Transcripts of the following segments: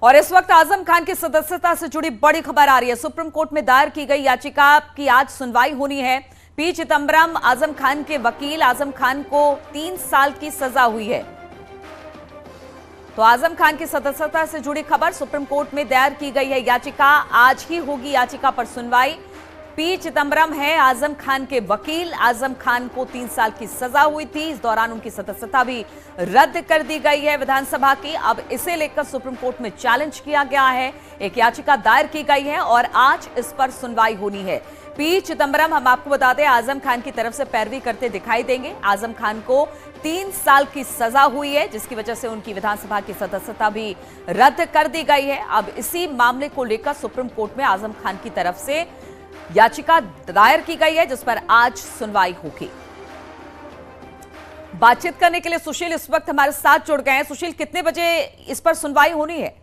और इस वक्त आजम खान की सदस्यता से जुड़ी बड़ी खबर आ रही है। सुप्रीम कोर्ट में दायर की गई याचिका की आज सुनवाई होनी है। पी चिदंबरम आजम खान के वकील, आजम खान को 3 साल की सजा हुई है। तो आजम खान की सदस्यता से जुड़ी खबर, सुप्रीम कोर्ट में दायर की गई है याचिका, आज ही होगी याचिका पर सुनवाई। पी चिदंबरम है आजम खान के वकील। आजम खान को 3 साल की सजा हुई थी। इस दौरान उनकी सदस्यता भी रद्द कर दी गई है विधानसभा की। अब इसे लेकर सुप्रीम कोर्ट में चैलेंज किया गया है, एक याचिका दायर की गई है और आज इस पर सुनवाई होनी है। पी चिदंबरम, हम आपको बता दें, आजम खान की तरफ से पैरवी करते दिखाई देंगे। आजम खान को 3 साल की सजा हुई है, जिसकी वजह से उनकी विधानसभा की सदस्यता भी रद्द कर दी गई है। अब इसी मामले को लेकर सुप्रीम कोर्ट में आजम खान की तरफ से याचिका दायर की गई है, जिस पर आज सुनवाई होगी। बातचीत करने के लिए सुशील इस वक्त हमारे साथ जुड़ गए हैं। सुशील, कितने बजे इस पर सुनवाई होनी है?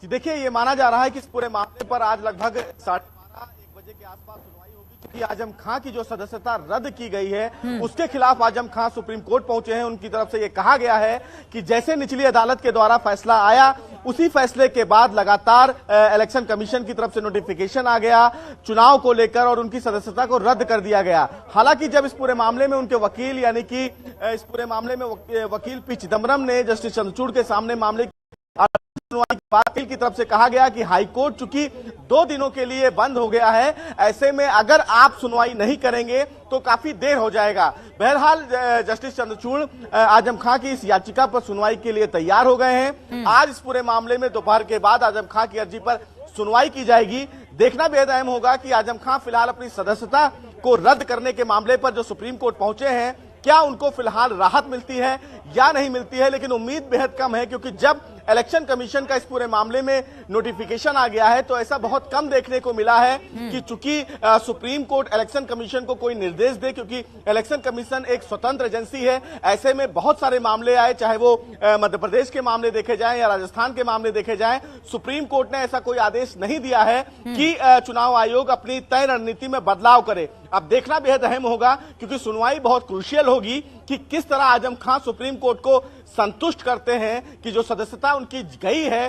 जी देखिए, ये माना जा रहा है कि इस पूरे मामले पर आज लगभग 12:30-1 बजे के आसपास सुनवाई होगी, क्योंकि आजम खान की जो सदस्यता रद्द की गई है उसके खिलाफ आजम खान सुप्रीम कोर्ट पहुंचे हैं। उनकी तरफ से ये कहा गया है कि जैसे निचली अदालत के द्वारा फैसला आया, उसी फैसले के बाद लगातार इलेक्शन कमीशन की तरफ से नोटिफिकेशन आ गया चुनाव को लेकर और उनकी सदस्यता को रद्द कर दिया गया। हालांकि जब इस पूरे मामले में उनके वकील, यानी कि इस पूरे मामले में वकील पी चिदंबरम ने जस्टिस चंद्रचूड़ के सामने मामले सुनवाई के बाद की तरफ से कहा गया कि हाईकोर्ट चूंकि 2 दिनों के लिए बंद हो गया है, ऐसे में अगर आप सुनवाई नहीं करेंगे तो काफी देर हो जाएगा। बहरहाल जस्टिस चंद्रचूड़ आजम खान की इस याचिका पर सुनवाई के लिए तैयार हो गए हैं। आज इस पूरे मामले में दोपहर के बाद आजम खान की अर्जी पर सुनवाई की जाएगी। देखना बेहद अहम होगा कि आजम खान फिलहाल अपनी सदस्यता को रद्द करने के मामले पर जो सुप्रीम कोर्ट पहुंचे हैं, क्या उनको फिलहाल राहत मिलती है या नहीं मिलती है। लेकिन उम्मीद बेहद कम है, क्योंकि जब इलेक्शन कमीशन का इस पूरे मामले में नोटिफिकेशन आ गया है तो ऐसा बहुत कम देखने को मिला है कि चूंकि सुप्रीम कोर्ट इलेक्शन कमीशन को कोई निर्देश दे, क्योंकि इलेक्शन कमीशन एक स्वतंत्र एजेंसी है। ऐसे में बहुत सारे मामले आए, चाहे वो मध्य प्रदेश के मामले देखे जाएं या राजस्थान के मामले देखे जाएं, सुप्रीम कोर्ट ने ऐसा कोई आदेश नहीं दिया है कि चुनाव आयोग अपनी तय रणनीति में बदलाव करे। अब देखना बेहद अहम होगा, क्योंकि सुनवाई बहुत क्रूशियल होगी कि किस तरह आजम खान सुप्रीम कोर्ट को संतुष्ट करते हैं कि जो सदस्यता उनकी गई है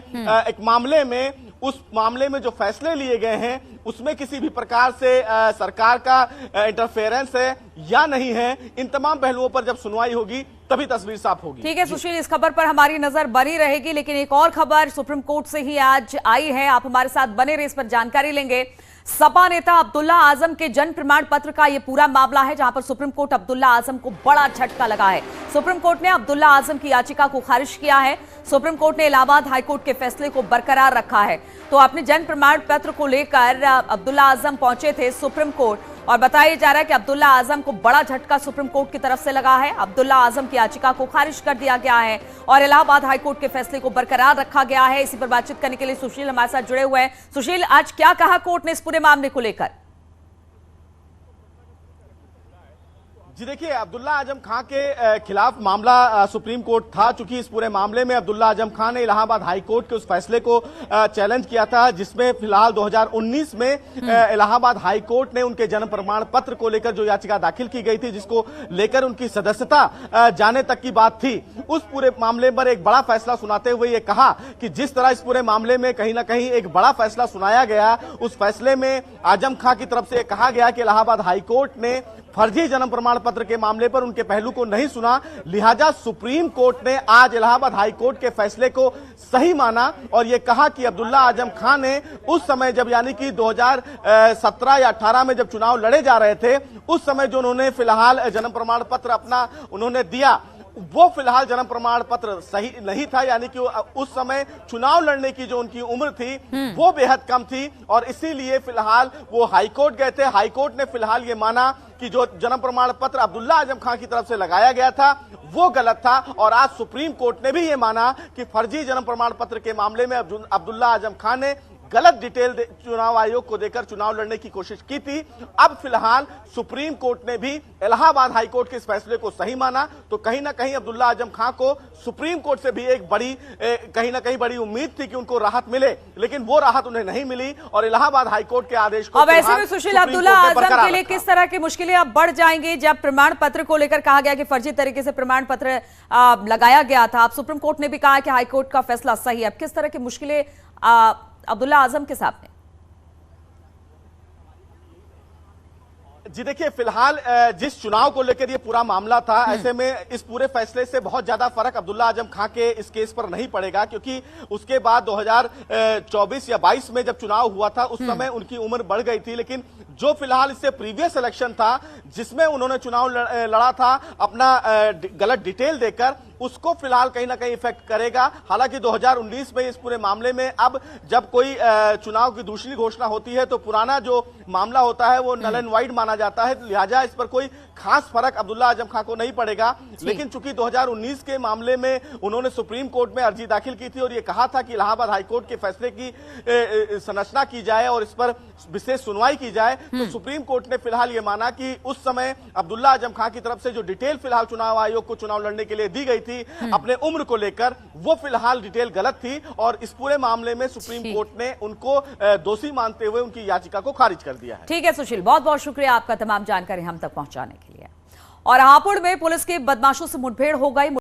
एक मामले में, उस मामले में जो फैसले लिए गए हैं उसमें किसी भी प्रकार से सरकार का इंटरफेरेंस है या नहीं है। इन तमाम पहलुओं पर जब सुनवाई होगी तभी तस्वीर साफ होगी। ठीक है सुशील, इस खबर पर हमारी नजर बनी रहेगी। लेकिन एक और खबर सुप्रीम कोर्ट से ही आज आई है, आप हमारे साथ बने रहे, इस पर जानकारी लेंगे। सपा नेता अब्दुल्ला आजम के जन्म प्रमाण पत्र का यह पूरा मामला है, जहां पर सुप्रीम कोर्ट अब्दुल्ला आजम को बड़ा झटका लगा है। सुप्रीम कोर्ट ने अब्दुल्ला आजम की याचिका को खारिज किया है। सुप्रीम कोर्ट ने इलाहाबाद हाईकोर्ट के फैसले को बरकरार रखा है। तो अपने जन्म प्रमाण पत्र को लेकर अब्दुल्ला आजम पहुंचे थे सुप्रीम कोर्ट, और बताया जा रहा है कि अब्दुल्ला आजम को बड़ा झटका सुप्रीम कोर्ट की तरफ से लगा है। अब्दुल्ला आजम की याचिका को खारिज कर दिया गया है और इलाहाबाद हाईकोर्ट के फैसले को बरकरार रखा गया है। इसी पर बातचीत करने के लिए सुशील हमारे साथ जुड़े हुए हैं। सुशील, आज क्या कहा कोर्ट ने इस पूरे मामले को लेकर? जी देखिए, अब्दुल्ला आजम खान के खिलाफ मामला सुप्रीम कोर्ट था। चूंकि इस पूरे मामले में अब्दुल्ला आजम खान ने इलाहाबाद हाई कोर्ट के उस फैसले को चैलेंज किया था, जिसमें फिलहाल 2019 में इलाहाबाद हाई कोर्ट ने उनके जन्म प्रमाण पत्र को लेकर जो याचिका दाखिल की गई थी, जिसको लेकर उनकी सदस्यता जाने तक की बात थी, उस पूरे मामले पर एक बड़ा फैसला सुनाते हुए ये कहा कि जिस तरह इस पूरे मामले में कहीं ना कहीं एक बड़ा फैसला सुनाया गया, उस फैसले में आजम खान की तरफ से कहा गया कि इलाहाबाद हाई कोर्ट ने फर्जी जन्म प्रमाण पत्र के मामले पर उनके पहलू को नहीं सुना, लिहाजा सुप्रीम कोर्ट ने आज इलाहाबाद हाई कोर्ट के फैसले को सही माना और यह कहा कि अब्दुल्ला आजम खान ने उस समय, जब यानी कि 2017 या 18 में जब चुनाव लड़े जा रहे थे, उस समय जो उन्होंने फिलहाल जन्म प्रमाण पत्र अपना उन्होंने दिया, वो फिलहाल जन्म प्रमाण पत्र सही नहीं था। यानी कि उस समय चुनाव लड़ने की जो उनकी उम्र थी वो बेहद कम थी और इसीलिए फिलहाल वो हाईकोर्ट गए थे। हाईकोर्ट ने फिलहाल ये माना कि जो जन्म प्रमाण पत्र अब्दुल्ला आजम खान की तरफ से लगाया गया था वो गलत था, और आज सुप्रीम कोर्ट ने भी ये माना कि फर्जी जन्म प्रमाण पत्र के मामले में अब्दुल्ला आजम खान ने गलत डिटेल चुनाव आयोग को देकर चुनाव लड़ने की कोशिश की थी। अब फिलहाल सुप्रीम कोर्ट ने भी इलाहाबाद हाईकोर्ट के इस फैसले को सही माना, तो कहीं ना कहीं अब्दुल्ला आजम खां को सुप्रीम कोर्ट से भी एक बड़ी कहीं ना कहीं बड़ी उम्मीद थी कि उनको राहत मिले, लेकिन वो राहत उन्हें नहीं मिली और इलाहाबाद हाईकोर्ट के आदेश को अब ऐसे में सुशील, अब्दुल्ला आजम के लिए किस तरह की मुश्किलें अब बढ़ जाएंगी जब प्रमाण पत्र को लेकर कहा गया कि फर्जी तरीके से प्रमाण पत्र लगाया गया था। अब सुप्रीम कोर्ट ने भी कहा कि हाईकोर्ट का फैसला सही है। अब किस तरह की मुश्किलें अब्दुल्ला आजम के सामने? जी देखिए, फिलहाल जिस चुनाव को लेकर ये पूरा मामला था, ऐसे में इस पूरे फैसले से बहुत ज्यादा फर्क अब्दुल्ला आजम खां के इस केस पर नहीं पड़ेगा, क्योंकि उसके बाद 2024 या 22 में जब चुनाव हुआ था उस समय उनकी उम्र बढ़ गई थी। लेकिन जो फिलहाल इससे प्रीवियस इलेक्शन था जिसमें उन्होंने चुनाव लड़ा था अपना गलत डिटेल देकर, उसको फिलहाल कहीं ना कहीं इफेक्ट करेगा। हालांकि 2019 में इस पूरे मामले में अब जब कोई चुनाव की दूसरी घोषणा होती है तो पुराना जो मामला होता है वो नल एंड वाइड माना जाता है, लिहाजा इस पर कोई खास फर्क अब्दुल्ला आजम खां को नहीं पड़ेगा। लेकिन चूंकि 2019 के मामले में उन्होंने सुप्रीम कोर्ट में अर्जी दाखिल की थी और ये कहा था कि इलाहाबाद हाईकोर्ट के फैसले की संरचना की जाए और इस पर विशेष सुनवाई की जाए, तो सुप्रीम कोर्ट ने फिलहाल ये माना कि उस समय अब्दुल्ला आजम खां की तरफ से जो डिटेल फिलहाल चुनाव आयोग को चुनाव लड़ने के लिए दी गई थी अपने उम्र को लेकर, वो फिलहाल डिटेल गलत थी और इस पूरे मामले में सुप्रीम कोर्ट ने उनको दोषी मानते हुए उनकी याचिका को खारिज कर दिया है। ठीक है सुशील, बहुत बहुत शुक्रिया आपका तमाम जानकारी हम तक पहुंचाने के लिए। और हापुड़ में पुलिस की बदमाशों से मुठभेड़ हो गई।